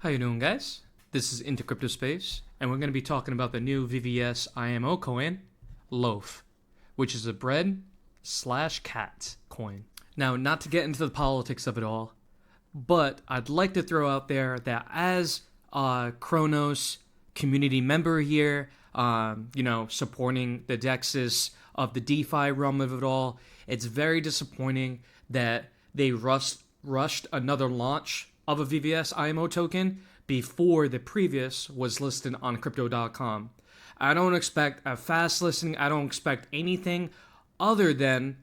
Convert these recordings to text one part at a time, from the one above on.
How you doing, guys? This is IntoCryptoSpace, and we're going to be talking about the new VVS IMO coin, Loaf, which is a bread/cat coin. Now, not to get into the politics of it all, but I'd like to throw out there that as a Cronos community member here, supporting the Dexis of the DeFi realm of it all, it's very disappointing that they rushed another launch of a VVS IMO token before the previous was listed on crypto.com. I don't expect a fast listing. I don't expect anything other than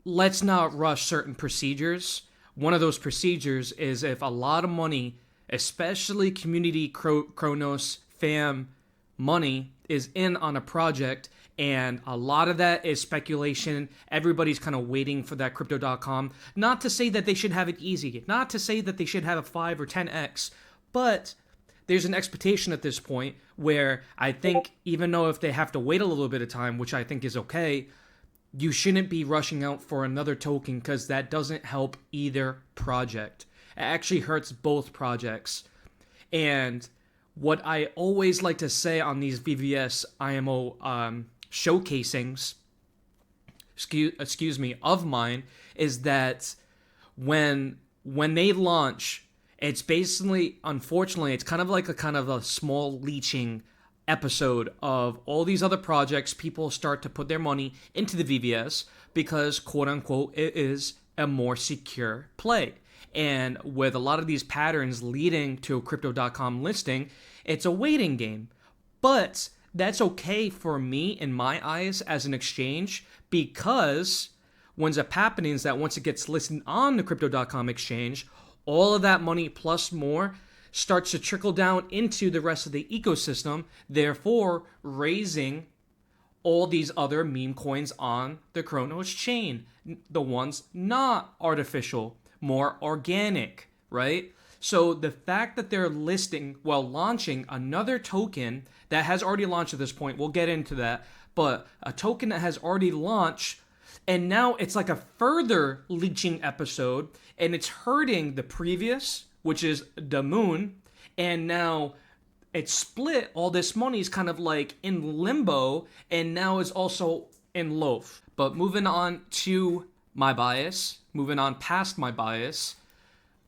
let's not rush certain procedures. One of those procedures is if a lot of money, especially community Cronos fam money, is in on a project, and a lot of that is speculation. Everybody's kind of waiting for that crypto.com. Not to say that they should have it easy, not to say that they should have a 5 or 10x, but there's an expectation at this point where I think, even though if they have to wait a little bit of time, which I think is okay, you shouldn't be rushing out for another token, because that doesn't help either project. It actually hurts both projects. And what I always like to say on these VVS IMO showcasings, of mine, is that when they launch, it's basically, unfortunately, it's kind of like a small leeching episode of all these other projects. People start to put their money into the VVS because, quote unquote, it is a more secure play. And with a lot of these patterns leading to a crypto.com listing, it's a waiting game. But that's okay for me, in my eyes, as an exchange, because what ends up happening is that once it gets listed on the crypto.com exchange, all of that money plus more starts to trickle down into the rest of the ecosystem, therefore raising all these other meme coins on the Cronos chain, the ones not artificial, more organic, right? So the fact that they're launching another token that has already launched at this point, we'll get into that, but a token that has already launched, and now it's like a further leeching episode, and it's hurting the previous, which is the moon, and now it's split. All this money is kind of like in limbo, and now is also in Loaf. But moving on to my bias, moving on past my bias,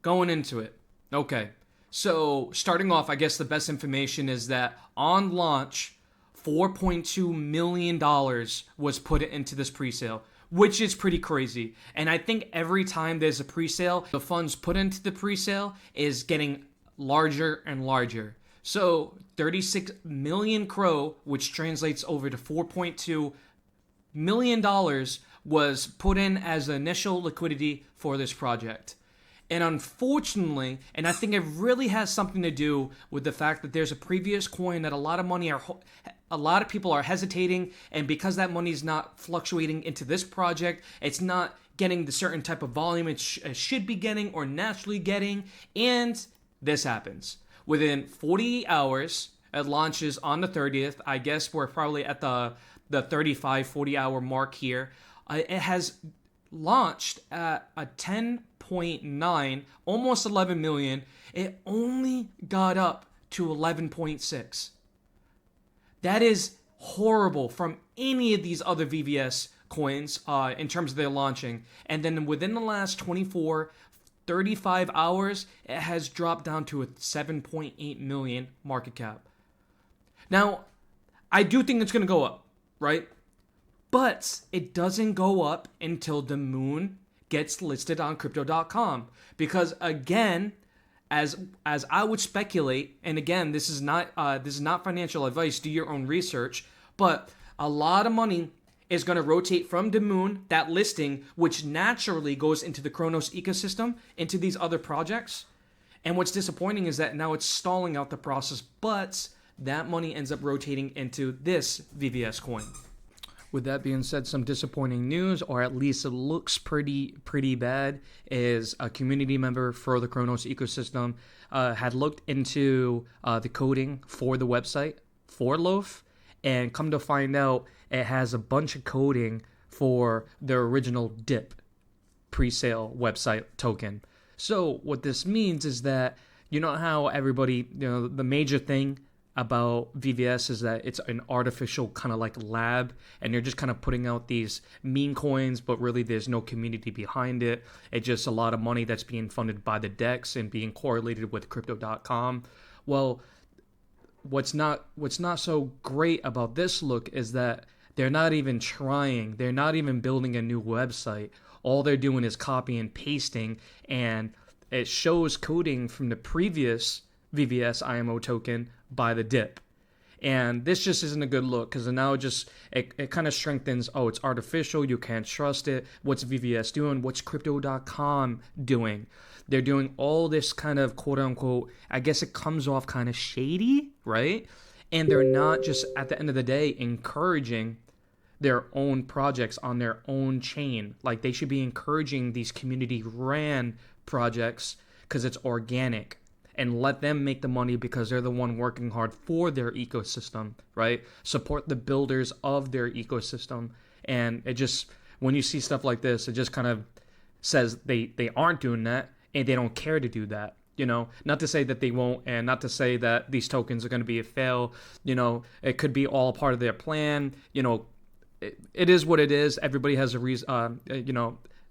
going into it. Okay, so starting off, I guess the best information is that on launch, $4.2 million was put into this presale, which is pretty crazy. And I think every time there's a presale, the funds put into the presale is getting larger and larger. So 36 million crow, which translates over to $4.2 million, was put in as the initial liquidity for this project. And unfortunately, and I think it really has something to do with the fact that there's a previous coin that a lot of people are hesitating, and because that money is not fluctuating into this project, it's not getting the certain type of volume it should be getting or naturally getting, and this happens. Within 48 hours, it launches on the 30th. I guess we're probably at the 35, 40 hour mark here. It has launched at a 10.9, almost 11 million. It only got up to 11.6. That is horrible from any of these other VVS coins in terms of their launching. And then within the last 35 hours, it has dropped down to a 7.8 million market cap. Now, I do think it's going to go up, right? But it doesn't go up until the moon gets listed on crypto.com. Because again, as I would speculate, and again, this is not financial advice, do your own research, but a lot of money is going to rotate from the moon, that listing, which naturally goes into the Cronos ecosystem, into these other projects. And what's disappointing is that now it's stalling out the process, but that money ends up rotating into this VVS coin. With that being said, some disappointing news, or at least it looks pretty bad, is a community member for the Cronos ecosystem had looked into the coding for the website for Loaf, and come to find out it has a bunch of coding for the original DIP pre-sale website token. So what this means is that You know how everybody, the major thing about VVS is that it's an artificial kind of like lab, and you're just kind of putting out these meme coins, but really there's no community behind it. It's just a lot of money that's being funded by the DEX and being correlated with crypto.com. Well, what's not so great about this look is that they're not even trying. They're not even building a new website. All they're doing is copy and pasting, and it shows coding from the previous VVS IMO token by the dip. And this just isn't a good look, because now it kind of strengthens, oh, it's artificial, you can't trust it. What's VVS doing? What's crypto.com doing? They're doing all this kind of quote unquote, I guess it comes off kind of shady, right? And they're not just, at the end of the day, encouraging their own projects on their own chain. Like, they should be encouraging these community ran projects because it's organic, and let them make the money because they're the one working hard for their ecosystem, right? Support the builders of their ecosystem. And it just, when you see stuff like this, it just kind of says they aren't doing that, and they don't care to do that. Not to say that they won't, and not to say that these tokens are going to be a fail. It could be all part of their plan. It is what it is. Everybody has a reason,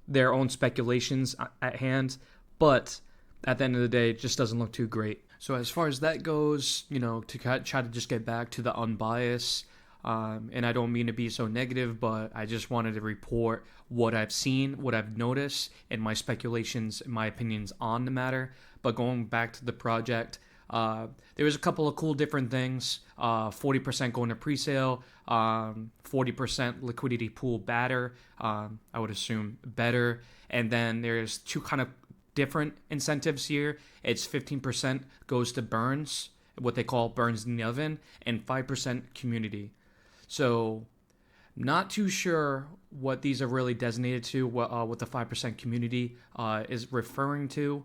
their own speculations at hand, but at the end of the day, it just doesn't look too great. So as far as that goes, to try to just get back to the unbiased, and I don't mean to be so negative, but I just wanted to report what I've seen, what I've noticed, and my speculations, and my opinions on the matter. But going back to the project, there was a couple of cool different things. 40% going to pre-sale, 40% liquidity pool better, I would assume better. And then there's two kind of different incentives here. It's 15% goes to burns, what they call burns in the oven, and 5% community. So not too sure what these are really designated to, what the 5% community is referring to,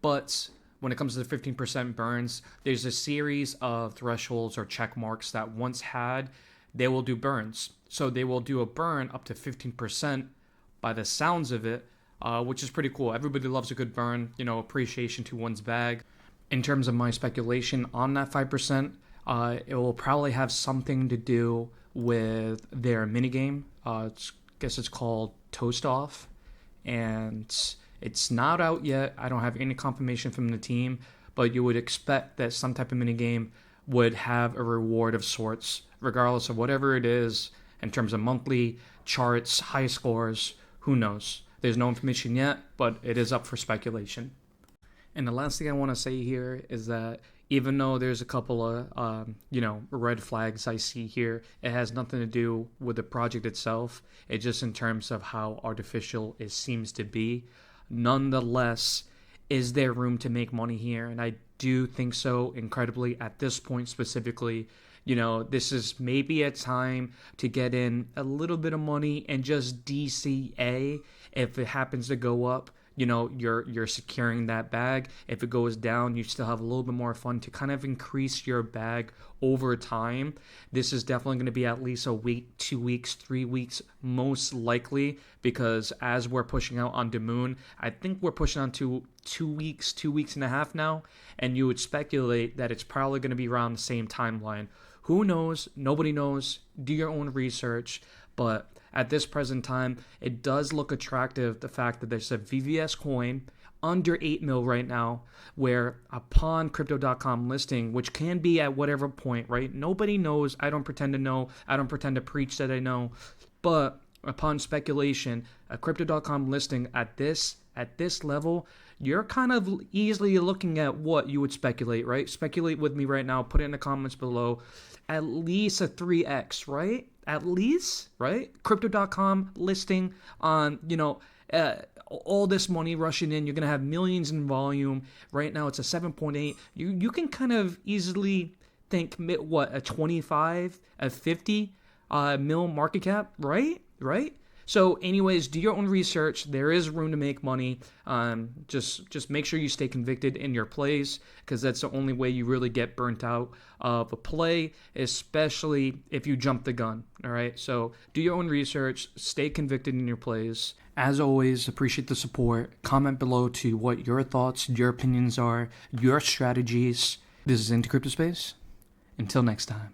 but when it comes to the 15% burns, there's a series of thresholds or check marks that once had, they will do burns. So they will do a burn up to 15% by the sounds of it, which is pretty cool. Everybody loves a good burn, appreciation to one's bag. In terms of my speculation on that 5%, it will probably have something to do with their minigame. I guess it's called Toast Off, and it's not out yet. I don't have any confirmation from the team, but you would expect that some type of minigame would have a reward of sorts, regardless of whatever it is, in terms of monthly charts, high scores, who knows. There's no information yet, but it is up for speculation. And the last thing I want to say here is that even though there's a couple of, red flags I see here, it has nothing to do with the project itself. It's just in terms of how artificial it seems to be. Nonetheless, is there room to make money here? And I do think so, incredibly, at this point specifically. This is maybe a time to get in a little bit of money and just DCA. If it happens to go up, you're securing that bag. If it goes down, you still have a little bit more fun to kind of increase your bag over time. This is definitely going to be at least a week, 2 weeks, 3 weeks, most likely, because as we're pushing out on the moon, I think we're pushing on to 2 weeks, 2.5 weeks now, and you would speculate that it's probably going to be around the same timeline. Who knows? Nobody knows. Do your own research, but at this present time, it does look attractive, the fact that there's a VVS coin under 8 mil right now, where upon crypto.com listing, which can be at whatever point, right? Nobody knows. I don't pretend to know. I don't pretend to preach that I know. But upon speculation, a crypto.com listing at this level, you're kind of easily looking at what you would speculate, right? Speculate with me right now. Put it in the comments below. At least a 3x, right? At least, right? Crypto.com listing on, all this money rushing in. You're going to have millions in volume. Right now, it's a 7.8. You can kind of easily think, what, a 25, a 50 mil market cap, right? Right? So anyways, do your own research. There is room to make money. Just make sure you stay convicted in your plays, because that's the only way you really get burnt out of a play, especially if you jump the gun. All right, so do your own research, stay convicted in your plays. As always, appreciate the support. Comment below to what your thoughts, your opinions are, your strategies. This is IntoCryptoSpace. Until next time.